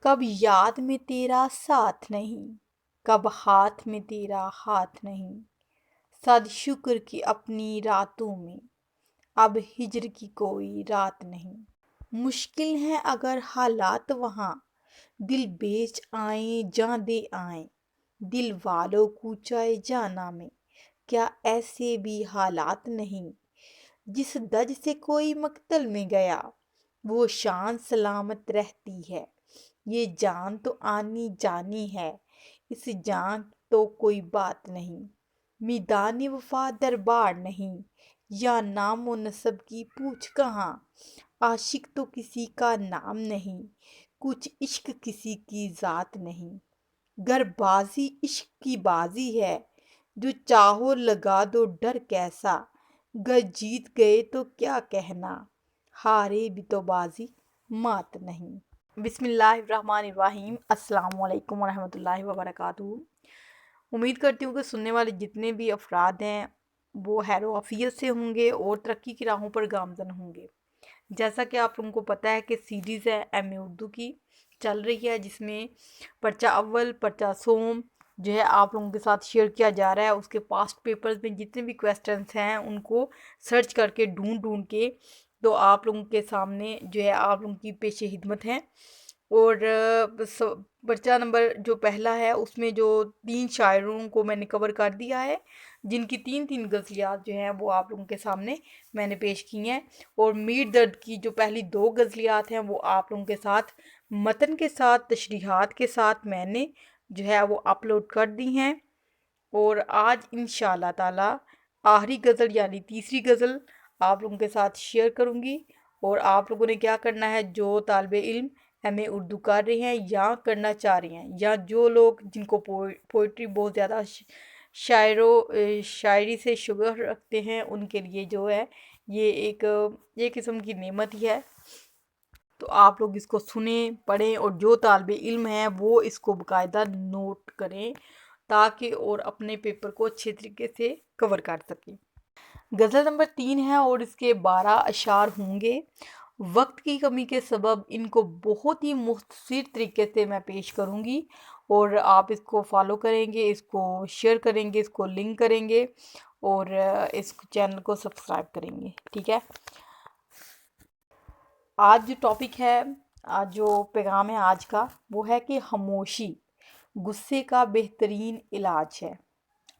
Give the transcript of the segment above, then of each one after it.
کب یاد میں تیرا ساتھ نہیں، کب ہاتھ میں تیرا ہاتھ نہیں، صد شکر کی اپنی راتوں میں اب ہجر کی کوئی رات نہیں۔ مشکل ہیں اگر حالات وہاں، دل بیچ آئیں جاں دے آئیں، دل والوں کوچائے جانا میں کیا ایسے بھی حالات نہیں۔ جس دج سے کوئی مقتل میں گیا، وہ شان سلامت رہتی ہے۔ یہ جان تو آنی جانی ہے، اس جان تو کوئی بات نہیں۔ میدان وفا دربار نہیں، یا نام و نسب کی پوچھ کہاں۔ عاشق تو کسی کا نام نہیں، کچھ عشق کسی کی ذات نہیں۔ گر بازی عشق کی بازی ہے، جو چاہو لگا دو ڈر کیسا۔ گر جیت گئے تو کیا کہنا، ہارے بھی تو بازی مات نہیں۔ بسم اللہ الرحمن الرحیم۔ السلام علیکم ورحمۃ اللہ وبرکاتہ۔ امید کرتی ہوں کہ سننے والے جتنے بھی افراد ہیں وہ خیر و عافیت سے ہوں گے اور ترقی کی راہوں پر گامزن ہوں گے۔ جیسا کہ آپ لوگوں کو پتہ ہے کہ سیریز ہے ایم اے اردو کی چل رہی ہے، جس میں پرچہ اول پرچہ سوم جو ہے آپ لوگوں کے ساتھ شیئر کیا جا رہا ہے۔ اس کے پاسٹ پیپرز میں جتنے بھی کویسچنس ہیں ان کو سرچ کر کے ڈھونڈ کے تو آپ لوگوں کے سامنے جو ہے آپ لوگوں کی پیش خدمت ہے۔ اور پرچہ نمبر جو پہلا ہے اس میں جو 3 شاعروں کو میں نے کور کر دیا ہے، جن کی 3 غزلیات جو ہیں وہ آپ لوگوں کے سامنے میں نے پیش کی ہیں۔ اور میر درد کی جو پہلی 2 غزلیات ہیں وہ آپ لوگوں کے ساتھ متن کے ساتھ تشریحات کے ساتھ میں نے جو ہے وہ اپلوڈ کر دی ہیں۔ اور آج انشاءاللہ تعالی آخری غزل یعنی تیسری غزل آپ لوگوں کے ساتھ شیئر کروں گی۔ اور آپ لوگوں نے کیا کرنا ہے، جو طالب علم ایم اے اردو کر رہے ہیں یا کرنا چاہ رہے ہیں، یا جو لوگ جن کو پوئٹری بہت زیادہ شاعری سے شغف رکھتے ہیں، ان کے لیے جو ہے یہ ایک قسم کی نعمت ہی ہے۔ تو آپ لوگ اس کو سنیں پڑھیں، اور جو طالب علم ہیں وہ اس کو باقاعدہ نوٹ کریں تاکہ اور اپنے پیپر کو اچھے طریقے سے کور کر سکیں۔ غزل نمبر 3 ہے اور اس کے 12 اشعار ہوں گے۔ وقت کی کمی کے سبب ان کو بہت ہی مختصر طریقے سے میں پیش کروں گی، اور آپ اس کو فالو کریں گے، اس کو شیئر کریں گے، اس کو لنک کریں گے اور اس چینل کو سبسکرائب کریں گے، ٹھیک ہے۔ آج جو ٹاپک ہے، آج جو پیغام ہے آج کا، وہ ہے کہ خاموشی غصے کا بہترین علاج ہے۔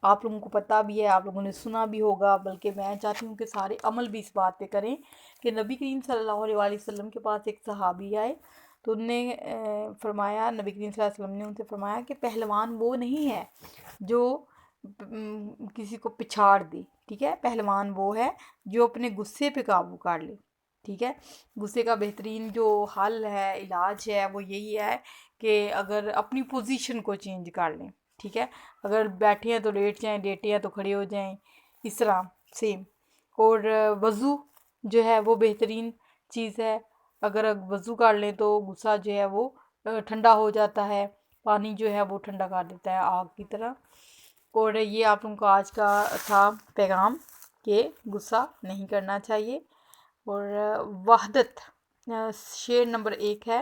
آپ لوگوں کو پتہ بھی ہے، آپ لوگوں نے سنا بھی ہوگا، بلکہ میں چاہتی ہوں کہ سارے عمل بھی اس بات پہ کریں کہ نبی کریم صلی اللہ علیہ وسلم کے پاس ایک صحابی آئے تو انہوں نے فرمایا، نبی کریم صلی اللہ علیہ وسلم نے ان سے فرمایا کہ پہلوان وہ نہیں ہے جو کسی کو پچھاڑ دے، ٹھیک ہے۔ پہلوان وہ ہے جو اپنے غصے پہ قابو کر لے، ٹھیک ہے۔ غصے کا بہترین جو حل ہے، علاج ہے، وہ یہی ہے کہ اگر اپنی پوزیشن کو چینج کر لیں، ٹھیک ہے۔ اگر بیٹھے ہیں تو لیٹ جائیں، لیٹے ہیں تو کھڑے ہو جائیں، اس طرح سیم۔ اور وضو جو ہے وہ بہترین چیز ہے، اگر وضو کر لیں تو غصہ جو ہے وہ ٹھنڈا ہو جاتا ہے، پانی جو ہے وہ ٹھنڈا کر دیتا ہے آگ کی طرح۔ اور یہ آپ لوگوں کو آج کا تھا پیغام کہ غصہ نہیں کرنا چاہیے۔ اور وحدت شعر نمبر 1 ہے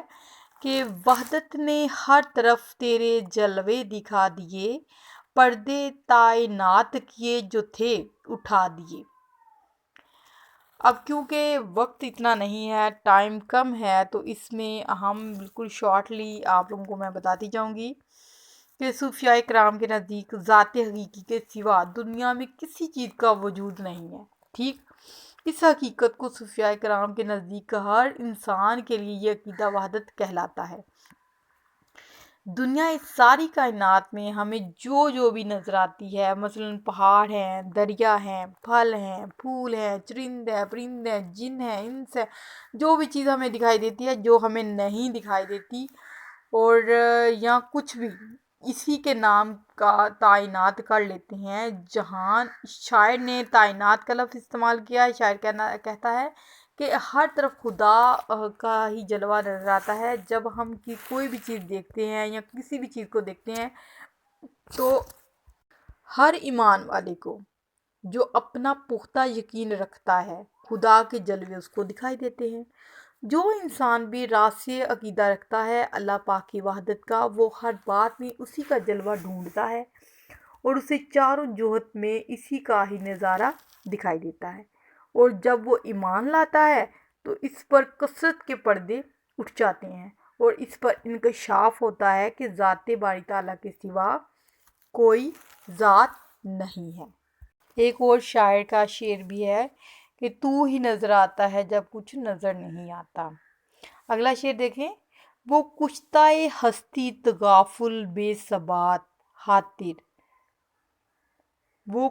کہ وحدت نے ہر طرف تیرے جلوے دکھا دیے، پردے تعینات کیے جو تھے اٹھا دیے۔ اب کیونکہ وقت اتنا نہیں ہے، ٹائم کم ہے، تو اس میں ہم بالکل شارٹلی آپ لوگوں کو میں بتاتی جاؤں گی کہ صوفیاء کرام کے نزدیک ذات حقیقی کے سوا دنیا میں کسی چیز کا وجود نہیں ہے، ٹھیک۔ اس حقیقت کو صوفیاء کرام کے نزدیک ہر انسان کے لیے یہ عقیدہ وحدت کہلاتا ہے۔ دنیا اس ساری کائنات میں ہمیں جو بھی نظر آتی ہے، مثلاً پہاڑ ہیں، دریا ہیں، پھل ہیں، پھول ہیں، چرند ہیں، پرند ہیں، جن ہیں، انس ہیں، جو بھی چیز ہمیں دکھائی دیتی ہے، جو ہمیں نہیں دکھائی دیتی، اور یا کچھ بھی اسی کے نام کا تعینات کر لیتے ہیں۔ جہان شاعر نے تعینات کا لفظ استعمال کیا ہے، شاعر کہتا ہے کہ ہر طرف خدا کا ہی جلوہ نظر آتا ہے۔ جب ہم کوئی بھی چیز دیکھتے ہیں یا کسی بھی چیز کو دیکھتے ہیں تو ہر ایمان والے کو جو اپنا پختہ یقین رکھتا ہے، خدا کے جلوے اس کو دکھائی دیتے ہیں۔ جو انسان بھی راز سے عقیدہ رکھتا ہے اللہ پاک کی وحدت کا، وہ ہر بات میں اسی کا جلوہ ڈھونڈتا ہے اور اسے چاروں جہت میں اسی کا ہی نظارہ دکھائی دیتا ہے۔ اور جب وہ ایمان لاتا ہے تو اس پر کثرت کے پردے اٹھ جاتے ہیں اور اس پر انکشاف ہوتا ہے کہ ذات باری تعالیٰ کے سوا کوئی ذات نہیں ہے۔ ایک اور شاعر کا شعر بھی ہے کہ تو ہی نظر آتا ہے جب کچھ نظر نہیں آتا۔ اگلا شعر دیکھیں، وہ کشتہ ہستی تغافل بے ثبات خاطر، وہ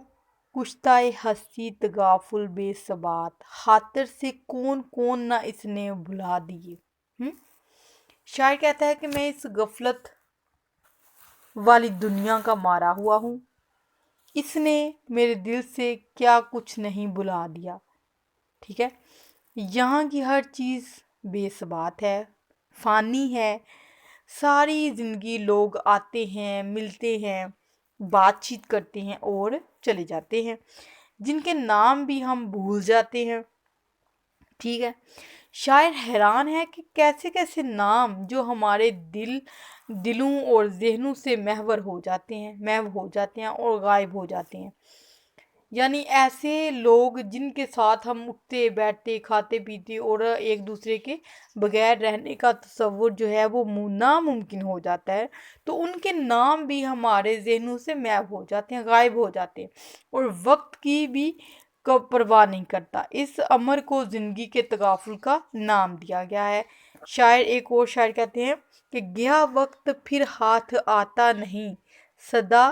کشتہ ہستی تغافل بے ثبات خاطر سے کون کون نہ اس نے بھلا دیے۔ شاعر کہتا ہے کہ میں اس غفلت والی دنیا کا مارا ہوا ہوں، اس نے میرے دل سے کیا کچھ نہیں بھلا دیا۔ ٹھیک ہے، یہاں کی ہر چیز بے ثبات ہے، فانی ہے، ساری زندگی لوگ آتے ہیں، ملتے ہیں، بات چیت کرتے ہیں اور چلے جاتے ہیں، جن کے نام بھی ہم بھول جاتے ہیں۔ ٹھیک ہے، شاعر حیران ہے کہ کیسے کیسے نام جو ہمارے دلوں اور ذہنوں سے محو ہو جاتے ہیں اور غائب ہو جاتے ہیں۔ یعنی ایسے لوگ جن کے ساتھ ہم اٹھتے بیٹھتے کھاتے پیتے اور ایک دوسرے کے بغیر رہنے کا تصور جو ہے وہ ناممکن ہو جاتا ہے، تو ان کے نام بھی ہمارے ذہنوں سے محو ہو جاتے ہیں، غائب ہو جاتے ہیں، اور وقت کی بھی پرواہ نہیں کرتا۔ اس امر کو زندگی کے تغافل کا نام دیا گیا ہے۔ ایک اور شاعر کہتے ہیں کہ گیا وقت پھر ہاتھ آتا نہیں، صدا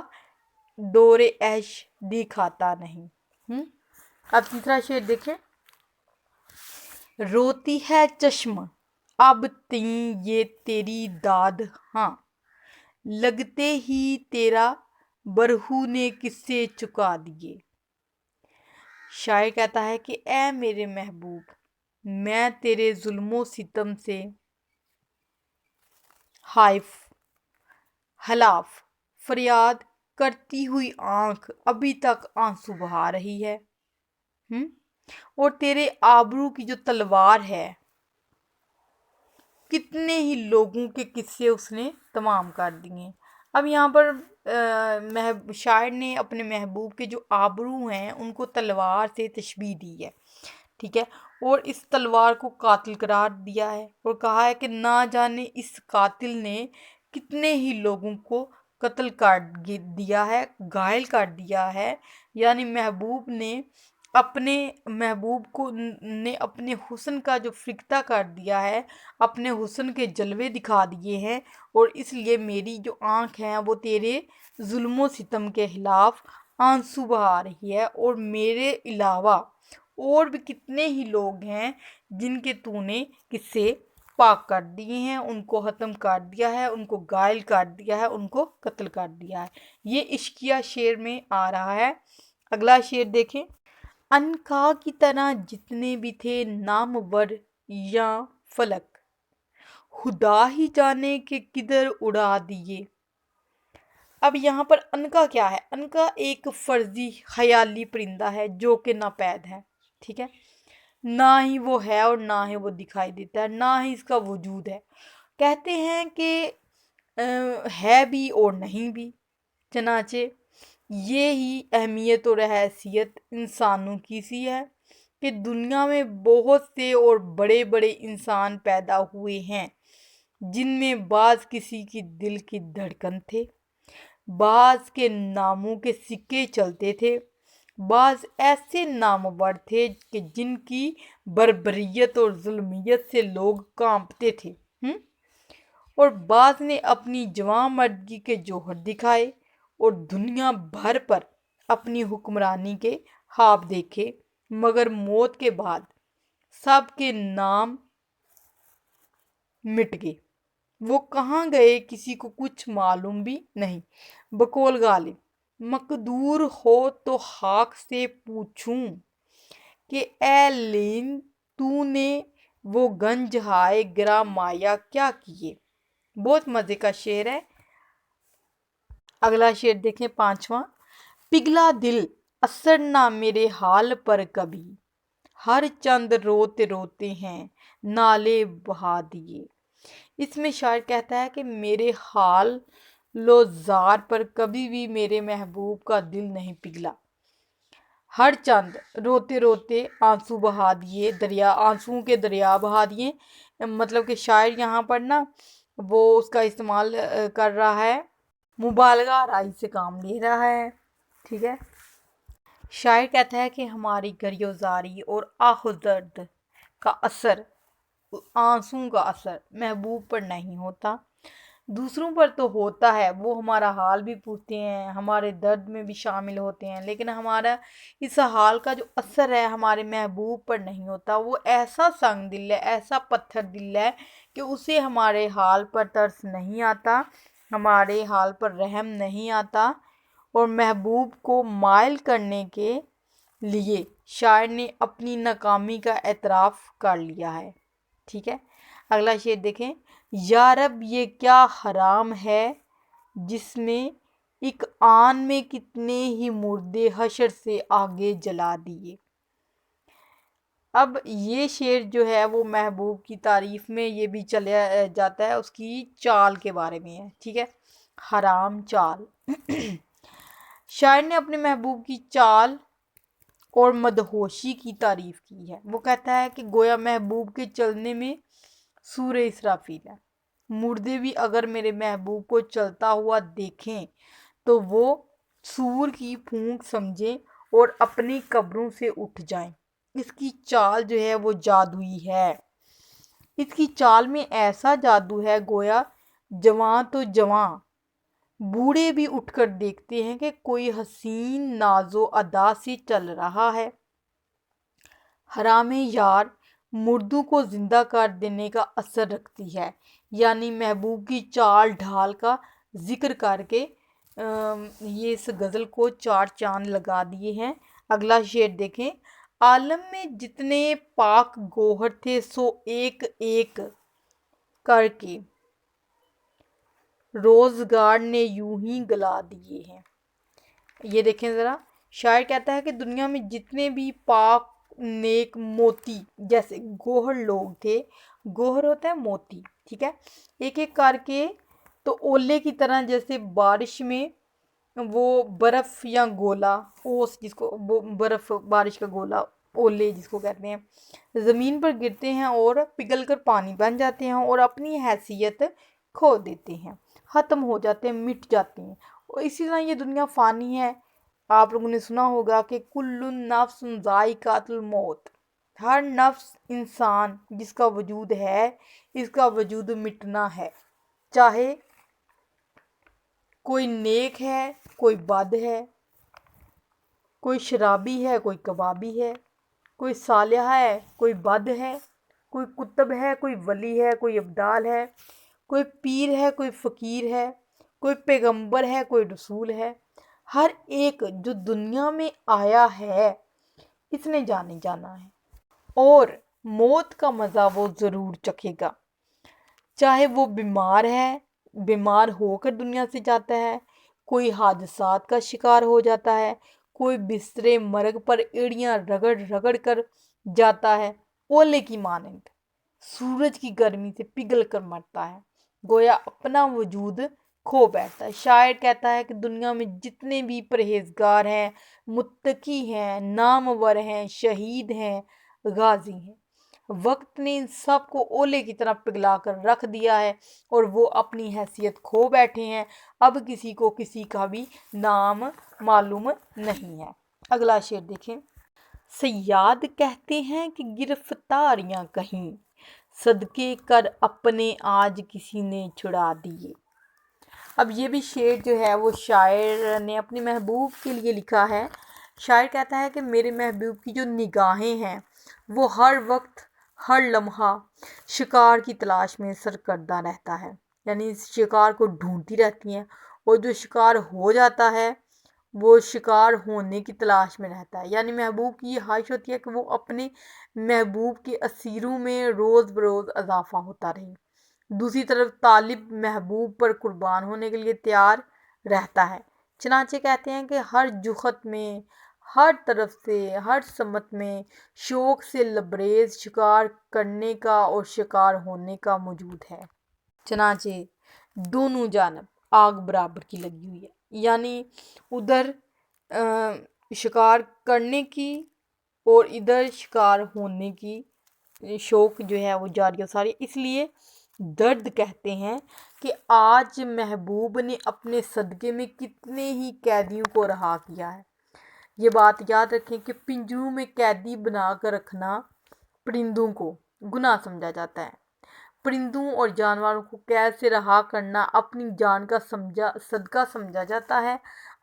دور عیش دکھاتا نہیں۔ اب تیسرا شعر دیکھیں، روتی ہے چشم اب تئیں یہ تیری داد ہاں، لگتے ہی تیرا برہو نے قصے چکا دیے۔ شاعر کہتا ہے کہ اے میرے محبوب، میں تیرے ظلم و ستم سے ہلاف فریاد کرتی ہوئی آنکھ ابھی تک آنسو بہا رہی ہے، اور تیرے آبرو کی جو تلوار ہے، کتنے ہی لوگوں کے قصے اس نے تمام کر دیے۔ اب یہاں پر شاعر نے اپنے محبوب کے جو آبرو ہیں ان کو تلوار سے تشبیہ دی ہے، ٹھیک ہے، اور اس تلوار کو قاتل قرار دیا ہے اور کہا ہے کہ نہ جانے اس قاتل نے کتنے ہی لوگوں کو قتل کر دیا ہے، گھائل کر دیا ہے۔ یعنی محبوب کو نے اپنے حسن کا جو فرقہ کر دیا ہے، اپنے حسن کے جلوے دکھا دیے ہیں، اور اس لیے میری جو آنکھ ہے وہ تیرے ظلم و ستم کے خلاف آنسو بہا رہی ہے، اور میرے علاوہ اور بھی کتنے ہی لوگ ہیں جن کے تو نے قصے پاک کر دیے ہیں، ان کو ختم کر دیا ہے، ان کو گھائل کر دیا ہے، ان کو قتل کر دیا ہے۔ یہ عشقیہ شعر میں آ رہا ہے۔ اگلا شعر دیکھیں، عنقا کی طرح جتنے بھی تھے نامور یا فلک، خدا ہی جانے کہ کدھر اڑا دیے۔ اب یہاں پر عنقا کیا ہے؟ عنقا ایک فرضی خیالی پرندہ ہے جو کہ ناپید ہے، ٹھیک ہے، نہ ہی وہ ہے اور نہ ہی وہ دکھائی دیتا ہے، نہ ہی اس کا وجود ہے۔ کہتے ہیں کہ ہے بھی اور نہیں بھی، چنانچہ یہ ہی اہمیت اور حیثیت انسانوں کی سی ہے کہ دنیا میں بہت سے اور بڑے بڑے انسان پیدا ہوئے ہیں، جن میں بعض کسی کی دل کی دھڑکن تھے، بعض کے ناموں کے سکے چلتے تھے، بعض ایسے نامور تھے کہ جن کی بربریت اور ظلمیت سے لوگ کانپتے تھے، اور بعض نے اپنی جواں مردگی کے جوہر دکھائے اور دنیا بھر پر اپنی حکمرانی کے خواب دیکھے، مگر موت کے بعد سب کے نام مٹ گئے، وہ کہاں گئے کسی کو کچھ معلوم بھی نہیں۔ بقول غالب، مقدور ہو تو خاک سے پوچھوں کہ اے لین تو نے وہ گنج ہائے گراں مایا کیا کیے۔ بہت مزے کا شعر ہے۔ اگلا شعر دیکھیں، پانچواں، پگھلا دل اثر نہ میرے حال پر کبھی، ہر چند روتے روتے ہیں نالے بہا دیے۔ اس میں شاعر کہتا ہے کہ میرے حال لو زار پر کبھی بھی میرے محبوب کا دل نہیں پگھلا۔ ہر چند روتے روتے آنسو بہا دیے، آنسوؤں کے دریا بہا دیے۔ مطلب کہ شاعر یہاں پر نا وہ اس کا استعمال کر رہا ہے، مبالغہ آرائی سے کام لے رہا ہے، ٹھیک ہے۔ شاعر کہتا ہے کہ ہماری گریوزاری اور آہ و درد کا اثر، آنسوؤں کا اثر محبوب پر نہیں ہوتا، دوسروں پر تو ہوتا ہے، وہ ہمارا حال بھی پوچھتے ہیں، ہمارے درد میں بھی شامل ہوتے ہیں، لیکن ہمارا اس حال کا جو اثر ہے ہمارے محبوب پر نہیں ہوتا۔ وہ ایسا سنگ دل ہے، ایسا پتھر دل ہے کہ اسے ہمارے حال پر ترس نہیں آتا، ہمارے حال پر رحم نہیں آتا، اور محبوب کو مائل کرنے کے لیے شاعر نے اپنی ناکامی کا اعتراف کر لیا ہے، ٹھیک ہے۔ اگلا شعر دیکھیں۔ یا رب یہ کیا حرام ہے جس میں ایک آن میں کتنے ہی مردے حشر سے آگے جلا دیے۔ اب یہ شعر جو ہے وہ محبوب کی تعریف میں یہ بھی چلا جاتا ہے، اس کی چال کے بارے میں ہے، ٹھیک ہے۔ حرام چال۔ شاعر نے اپنے محبوب کی چال اور مدہوشی کی تعریف کی ہے۔ وہ کہتا ہے کہ گویا محبوب کے چلنے میں سور اسرافیل ہے، مردے بھی اگر میرے محبوب کو چلتا ہوا دیکھیں تو وہ سور کی پھونک سمجھیں اور اپنی قبروں سے اٹھ جائیں۔ اس کی چال جو ہے وہ جادوئی ہے، اس کی چال میں ایسا جادو ہے گویا جوان تو جوان بوڑھے بھی اٹھ کر دیکھتے ہیں کہ کوئی حسین ناز و ادا سے چل رہا ہے۔ حرام یار مردوں کو زندہ کر دینے کا اثر رکھتی ہے، یعنی محبوب کی چال ڈھال کا ذکر کر کے یہ اس غزل کو 4 چاند لگا دیے ہیں۔ اگلا شعر دیکھیں۔ عالم میں جتنے پاک گوہر تھے سو ایک ایک کر کے روزگار نے یوں ہی گلا دیے ہیں۔ یہ دیکھیں ذرا، شاعر کہتا ہے کہ دنیا میں جتنے بھی پاک نیک موتی جیسے گوہر لوگ تھے، گوہر ہوتا ہے موتی، ٹھیک ہے، ایک ایک کر کے تو اولے کی طرح جیسے بارش میں وہ برف یا گولا، اوس جس کو برف بارش کا گولا اولے جس کو کہتے ہیں، زمین پر گرتے ہیں اور پگھل کر پانی بن جاتے ہیں اور اپنی حیثیت کھو دیتے ہیں، ختم ہو جاتے ہیں، مٹ جاتے ہیں، اور اسی طرح یہ دنیا فانی ہے۔ آپ لوگوں نے سنا ہوگا کہ کل نفس ذائقۃ الموت، ہر نفس انسان جس کا وجود ہے اس کا وجود مٹنا ہے، چاہے کوئی نیک ہے کوئی بد ہے، کوئی شرابی ہے کوئی کبابی ہے، کوئی صالح ہے کوئی بد ہے، کوئی کتب ہے کوئی ولی ہے کوئی ابدال ہے، کوئی پیر ہے کوئی فقیر ہے، کوئی پیغمبر ہے کوئی رسول ہے، ہر ایک جو دنیا میں آیا ہے اس نے جانے جانا ہے اور موت کا مزہ وہ ضرور چکھے گا، چاہے وہ بیمار ہے، بیمار ہو کر دنیا سے جاتا ہے، کوئی حادثات کا شکار ہو جاتا ہے، کوئی بستر مرگ پر ایڑیاں رگڑ رگڑ کر جاتا ہے، اولے کی مانند سورج کی گرمی سے پگھل کر مرتا ہے، گویا اپنا وجود کھو بیٹھتا ہے۔ شاعر کہتا ہے کہ دنیا میں جتنے بھی پرہیزگار ہیں، متقی ہیں، نامور ہیں، شہید ہیں، غازی ہیں، وقت نے ان سب کو اولے کی طرح پگھلا کر رکھ دیا ہے اور وہ اپنی حیثیت کھو بیٹھے ہیں، اب کسی کو کسی کا بھی نام معلوم نہیں ہے۔ اگلا شعر دیکھیں۔ صیاد کہتے ہیں کہ گرفتاریاں کہیں صدقے کر اپنے آج کسی نے چھڑا دیے۔ اب یہ بھی شعر جو ہے وہ شاعر نے اپنے محبوب کے لیے لکھا ہے۔ شاعر کہتا ہے کہ میرے محبوب کی جو نگاہیں ہیں وہ ہر وقت ہر لمحہ شکار کی تلاش میں سرگرداں رہتا ہے، یعنی اس شکار کو ڈھونڈتی رہتی ہیں، اور جو شکار ہو جاتا ہے وہ شکار ہونے کی تلاش میں رہتا ہے، یعنی محبوب کی یہ خواہش ہوتی ہے کہ وہ اپنے محبوب کے اسیروں میں روز بروز اضافہ ہوتا رہے، دوسری طرف طالب محبوب پر قربان ہونے کے لیے تیار رہتا ہے، چنانچہ کہتے ہیں کہ ہر جوخت میں ہر طرف سے ہر سمت میں شوق سے لبریز شکار کرنے کا اور شکار ہونے کا موجود ہے۔ چنانچہ دونوں جانب آگ برابر کی لگی ہوئی ہے، یعنی ادھر شکار کرنے کی اور ادھر شکار ہونے کی شوق جو ہے وہ جاری و ساری۔ اس لیے درد کہتے ہیں کہ آج محبوب نے اپنے صدقے میں کتنے ہی قیدیوں کو رہا کیا ہے۔ یہ بات یاد رکھیں کہ پنجروں میں قیدی بنا کر رکھنا پرندوں کو گناہ سمجھا جاتا ہے۔ پرندوں اور جانوروں کو قید سے رہا کرنا اپنی جان کا صدقہ سمجھا جاتا ہے۔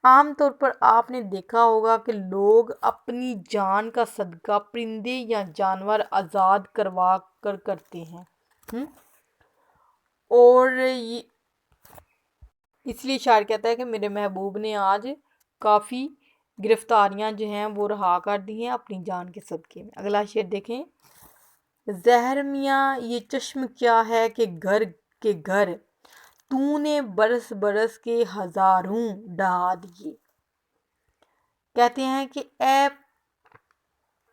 عام طور پر آپ نے دیکھا ہوگا کہ لوگ اپنی جان کا صدقہ پرندے یا جانور آزاد کروا کر کرتے ہیں، اور اس لیے شاعر کہتا ہے کہ میرے محبوب نے آج کافی گرفتاریاں جو ہیں وہ رہا کر دی ہیں اپنی جان کے صدقے میں۔ اگلا شعر دیکھیں۔ زہر میاں یہ چشم کیا ہے کہ گھر کے گھر تو نے برس برس کے ہزاروں ڈہا دیے۔ کہتے ہیں کہ اے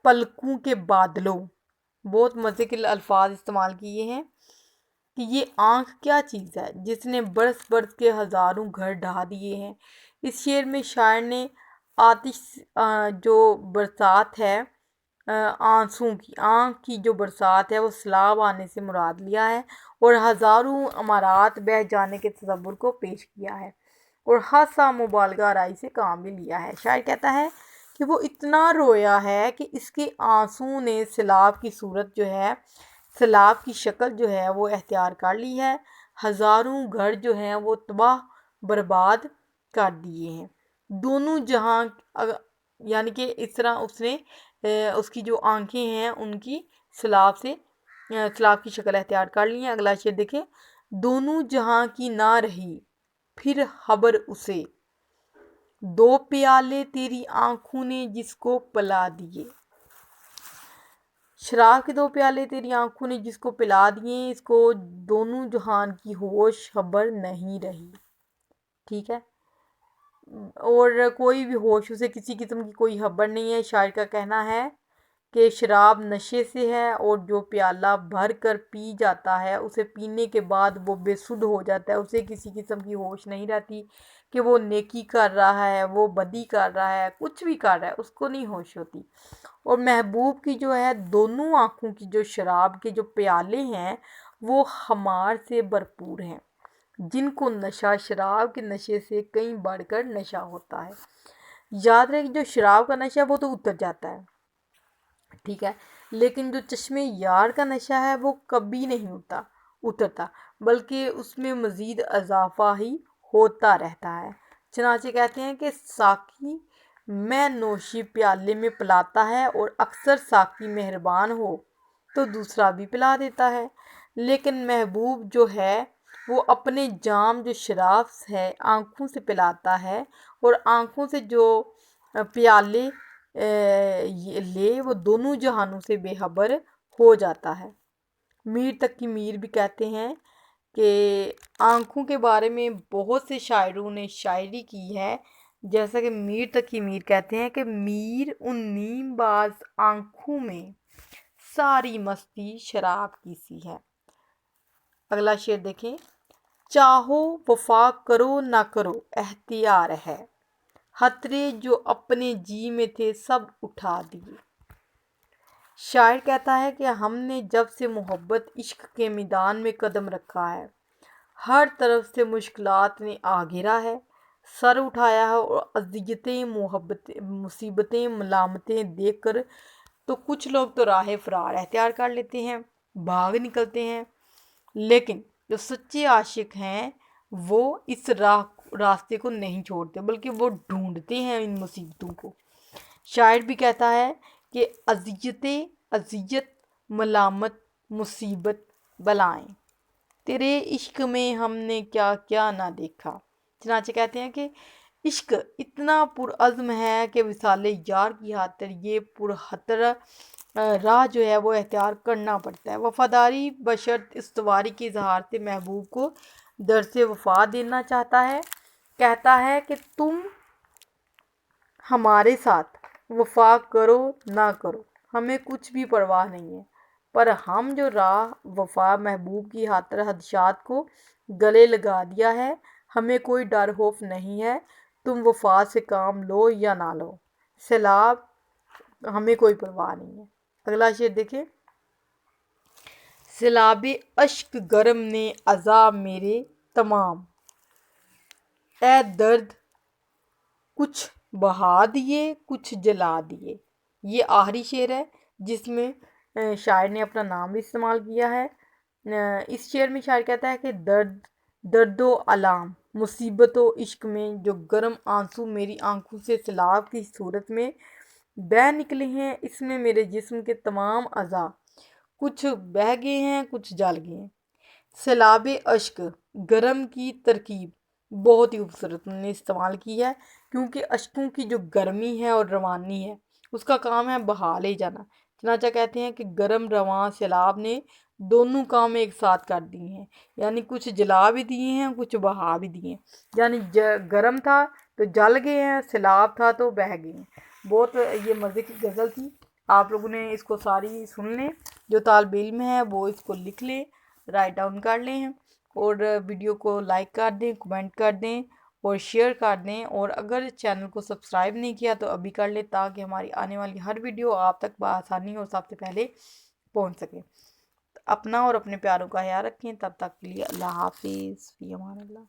پلکوں کے بادلوں، بہت مزے کے الفاظ استعمال کیے ہیں کہ یہ آنکھ کیا چیز ہے جس نے برس برس کے ہزاروں گھر ڈھا دیے ہیں۔ اس شعر میں شاعر نے آتش جو برسات ہے، آنسوں کی آنکھ کی جو برسات ہے وہ سیلاب آنے سے مراد لیا ہے، اور ہزاروں امارات بہہ جانے کے تصور کو پیش کیا ہے، اور خاصا مبالغہ آرائی سے کام بھی لیا ہے۔ شاعر کہتا ہے کہ وہ اتنا رویا ہے کہ اس کے آنسوں نے سیلاب کی صورت جو ہے، سیلاب کی شکل جو ہے وہ اختیار کر لی ہے، ہزاروں گھر جو ہیں وہ تباہ برباد کر دیے ہیں۔ دونوں جہاں، یعنی کہ اس طرح اس نے اس کی جو آنکھیں ہیں ان کی سیلاب کی شکل اختیار کر لی ہیں۔ اگلا شعر دیکھیں۔ دونوں جہاں کی نہ رہی پھر خبر اسے، دو پیالے تیری آنکھوں نے جس کو پلا دیے۔ شراب کے دو پیالے تیری آنکھوں نے جس کو پلا دیے، اس کو دونوں جہان کی ہوش خبر نہیں رہی۔ ٹھیک ہے، اور کوئی بھی ہوش اسے کسی قسم کی کوئی خبر نہیں ہے۔ شاعر کا کہنا ہے کہ شراب نشے سے ہے، اور جو پیالہ بھر کر پی جاتا ہے اسے پینے کے بعد وہ بے سدھ ہو جاتا ہے، اسے کسی قسم کی ہوش نہیں رہتی کہ وہ نیکی کر رہا ہے، وہ بدی کر رہا ہے، کچھ بھی کر رہا ہے، اس کو نہیں ہوش ہوتی۔ اور محبوب کی جو ہے دونوں آنکھوں کی جو شراب کے جو پیالے ہیں وہ خمار سے بھرپور ہیں، جن کو نشہ شراب کے نشے سے کہیں بڑھ کر نشہ ہوتا ہے۔ یاد رہے کہ جو شراب کا نشہ ہے وہ تو اتر جاتا ہے، ٹھیک ہے، لیکن جو چشم یار کا نشہ ہے وہ کبھی نہیں اترتا، بلکہ اس میں مزید اضافہ ہی ہوتا رہتا ہے۔ چنانچہ کہتے ہیں کہ ساقی میں نوشی پیالے میں پلاتا ہے، اور اکثر ساقی مہربان ہو تو دوسرا بھی پلا دیتا ہے، لیکن محبوب جو ہے وہ اپنے جام جو شراب ہے آنکھوں سے پلاتا ہے، اور آنکھوں سے جو پیالے لے وہ دونوں جہانوں سے بے خبر ہو جاتا ہے۔ میر تقی میر بھی کہتے ہیں کہ آنکھوں کے بارے میں بہت سے شاعروں نے شاعری کی ہے، جیسا کہ میر تقی میر کہتے ہیں کہ میر ان نیم باز آنکھوں میں ساری مستی شراب کی سی ہے۔ اگلا شعر دیکھیں۔ چاہو وفا کرو نہ کرو اختیار ہے، خطرے جو اپنے جی میں تھے سب اٹھا دیے۔ شاعر کہتا ہے کہ ہم نے جب سے محبت عشق کے میدان میں قدم رکھا ہے، ہر طرف سے مشکلات نے آ گھیرا ہے، سر اٹھایا ہے، اور اذیتیں مصیبتیں ملامتیں دیکھ کر تو کچھ لوگ تو راہ فرار اختیار کر لیتے ہیں، بھاگ نکلتے ہیں، لیکن جو سچے عاشق ہیں وہ اس راستے کو نہیں چھوڑتے، بلکہ وہ ڈھونڈتے ہیں ان مصیبتوں کو۔ شاعر بھی کہتا ہے کہ اذیت ملامت مصیبت بلائیں، تیرے عشق میں ہم نے کیا کیا نہ دیکھا۔ چنانچہ کہتے ہیں کہ عشق اتنا پرعزم ہے کہ وصال یار کی خاطر یہ پرخطر راہ جو ہے وہ اختیار کرنا پڑتا ہے۔ وفاداری بشرط استواری کے اظہار سے محبوب کو درس وفا دینا چاہتا ہے، کہتا ہے کہ تم ہمارے ساتھ وفا کرو نہ کرو ہمیں کچھ بھی پرواہ نہیں ہے، پر ہم جو راہ وفا محبوب کی خاطر خدشات کو گلے لگا دیا ہے، ہمیں کوئی ڈر خوف نہیں ہے، تم وفا سے کام لو یا نہ لو، سیلاب ہمیں کوئی پرواہ نہیں ہے۔ اگلا شعر دیکھیں، سیلاب اشک گرم نے عذاب میرے تمام، اے درد کچھ بہا دیے کچھ جلا دیے۔ یہ آخری شعر ہے جس میں شاعر نے اپنا نام بھی استعمال کیا ہے۔ اس شعر میں شاعر کہتا ہے کہ درد و الام مصیبت و عشق میں جو گرم آنسو میری آنکھوں سے سیلاب کی صورت میں بہہ نکلے ہیں، اس میں میرے جسم کے تمام اعضاء کچھ بہہ گئے ہیں کچھ جل گئے ہیں۔ سیلاب اشک گرم کی ترکیب بہت ہی خوبصورت انہوں نے استعمال کی ہے، کیونکہ اشکوں کی جو گرمی ہے اور روانی ہے اس کا کام ہے بہا لے جانا۔ چنانچہ کہتے ہیں کہ گرم رواں سیلاب نے دونوں کام ایک ساتھ کر دیے ہیں، یعنی کچھ جلا بھی دیے ہیں کچھ بہا بھی دیے ہیں، یعنی گرم تھا تو جل گئے ہیں، سیلاب تھا تو بہہ گئے ہیں۔ بہت یہ مزے کی غزل تھی، آپ لوگوں نے اس کو ساری سن لیں، جو طالب علم ہے وہ اس کو لکھ لیں، رائٹ ڈاؤن کر لیں، اور ویڈیو کو لائک کر دیں، کمنٹ کر دیں اور شیئر کر دیں، اور اگر چینل کو سبسکرائب نہیں کیا تو ابھی کر لیں تاکہ ہماری آنے والی ہر ویڈیو آپ تک بآسانی اور سب سے پہلے پہنچ سکے۔ اپنا اور اپنے پیاروں کا خیال رکھیں، تب تک کے لیے اللہ حافظ، فی امان اللہ۔